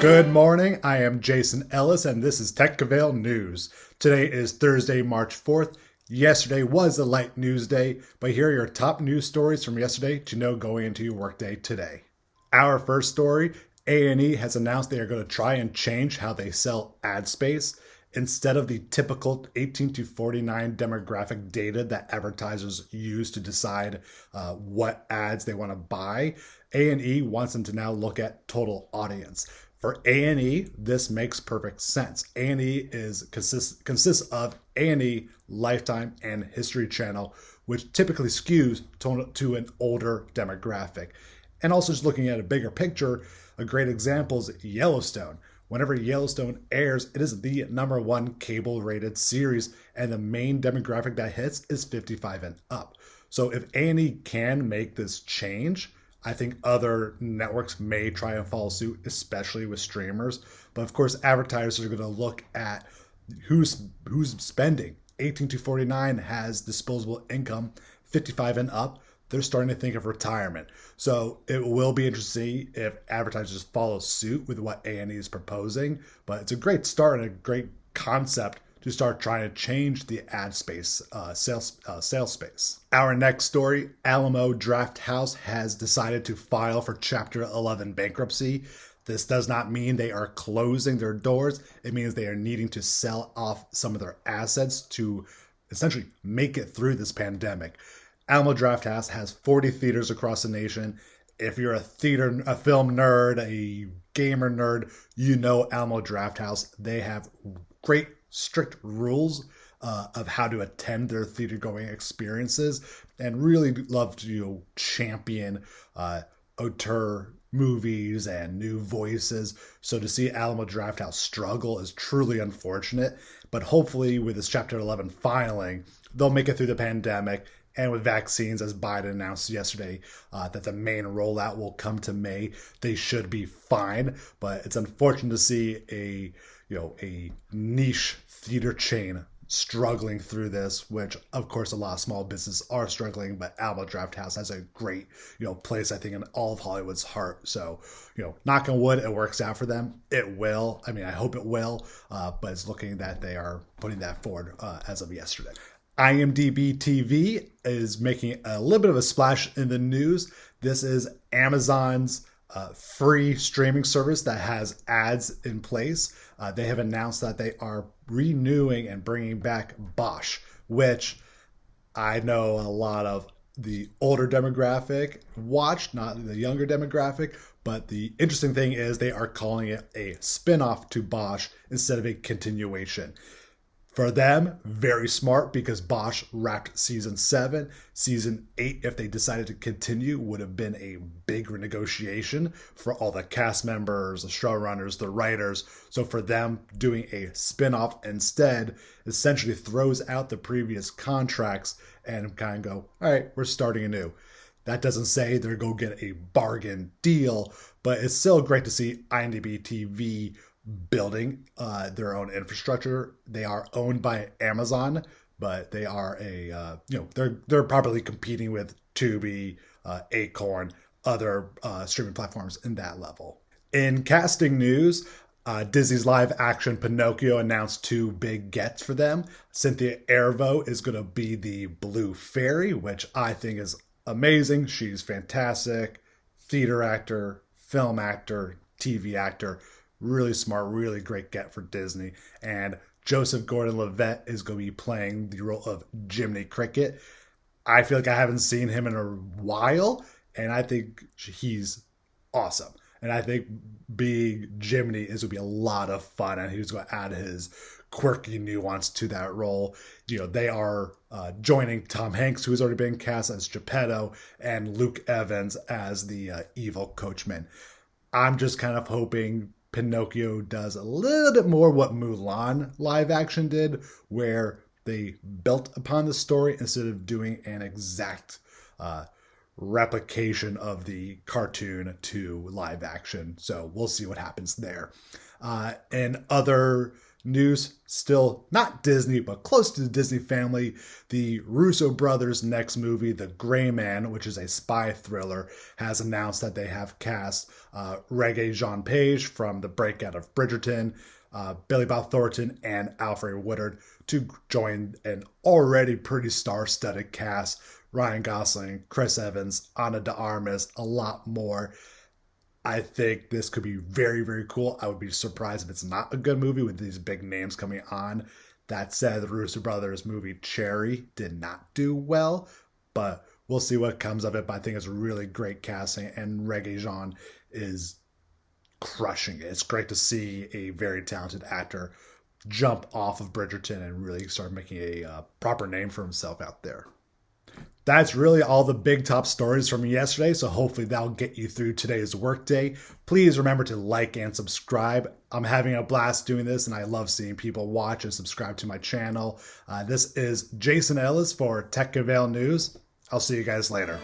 Good morning, I am Jason Ellis and this is TechCavail News. Today is Thursday, March 4th. Yesterday was a light news day, but here are your top news stories from yesterday to know going into your workday today. Our first story, A&E has announced they are going to try and change how they sell ad space. Instead of the typical 18 to 49 demographic data that advertisers use to decide what ads they want to buy, A&E wants them to now look at total audience. For A&E, this makes perfect sense. A&E consists of A&E, Lifetime, and History Channel, which typically skews to an older demographic. And also just looking at a bigger picture, a great example is Yellowstone. Whenever Yellowstone airs, it is the #1 cable-rated series, and the main demographic that hits is 55 and up. So if A&E can make this change, I think other networks may try and follow suit, especially with streamers. But of course, advertisers are going to look at who's spending. 18 to 49 has disposable income. 55 and up, they're starting to think of retirement. So it will be interesting to see if advertisers follow suit with what A&E is proposing. But it's a great start and a great concept to start trying to change the ad space, sales space. Our next story, Alamo Drafthouse has decided to file for Chapter 11 bankruptcy. This does not mean they are closing their doors. It means they are needing to sell off some of their assets to essentially make it through this pandemic. Alamo Drafthouse has 40 theaters across the nation. If you're a film nerd, a gamer nerd, you know Alamo Drafthouse. They have great strict rules of how to attend their theater-going experiences, and really love to champion auteur movies and new voices. So to see Alamo Drafthouse struggle is truly unfortunate, but hopefully with this Chapter 11 filing, they'll make it through the pandemic. And with vaccines, as Biden announced yesterday, that the main rollout will come to May, they should be fine. But it's unfortunate to see a niche theater chain struggling through this, which of course a lot of small businesses are struggling. But Alamo Drafthouse has a great place, I think, in all of Hollywood's heart. So knock on wood, it works out for them. It will. I mean, I hope it will. But it's looking that they are putting that forward as of yesterday. IMDb TV is making a little bit of a splash in the news. This is Amazon's free streaming service that has ads in place. They have announced that they are renewing and bringing back BOSCH, which I know a lot of the older demographic watched, not the younger demographic. But the interesting thing is they are calling it a spin-off to BOSCH instead of a continuation. For them, very smart, because BOSCH wrapped season 7. Season 8, if they decided to continue, would have been a big renegotiation for all the cast members, the showrunners, the writers. So for them, doing a spin-off instead essentially throws out the previous contracts and kind of go, all right, we're starting anew. That doesn't say they're going to get a bargain deal, but it's still great to see IMDb TV building their own infrastructure. They are owned by Amazon, but they are they're probably competing with Tubi, Acorn, other streaming platforms in that level. In casting news, Disney's live action Pinocchio announced 2 big gets for them. Cynthia Erivo is going to be the Blue Fairy, which I think is amazing. She's fantastic. Theater actor, film actor, TV actor. Really smart, really great get for Disney. And Joseph Gordon-Levitt is going to be playing the role of Jiminy Cricket. I feel like I haven't seen him in a while, and I think he's awesome. And I think being Jiminy is going to be a lot of fun, and he's going to add his quirky nuance to that role. They are joining Tom Hanks, who has already been cast as Geppetto, and Luke Evans as the evil coachman. I'm just kind of hoping Pinocchio does a little bit more what Mulan live action did, where they built upon the story instead of doing an exact replication of the cartoon to live action. So we'll see what happens there. And other news, still not Disney, but close to the Disney family. The Russo brothers' next movie, The Gray Man, which is a spy thriller, has announced that they have cast Regé-Jean Page from the breakout of Bridgerton, Billy Bob Thornton, and Alfred Woodard to join an already pretty star-studded cast. Ryan Gosling, Chris Evans, Ana de Armas, a lot more. I think this could be very, very cool. I would be surprised if it's not a good movie with these big names coming on. That said, the Russo brothers movie Cherry did not do well, but we'll see what comes of it. But I think it's really great casting, and Regé-Jean is crushing it. It's great to see a very talented actor jump off of Bridgerton and really start making a proper name for himself out there. That's really all the big top stories from yesterday, so hopefully that'll get you through today's workday. Please remember to like and subscribe. I'm having a blast doing this, and I love seeing people watch and subscribe to my channel. This is Jason Ellis for Tech Avail News. I'll see you guys later.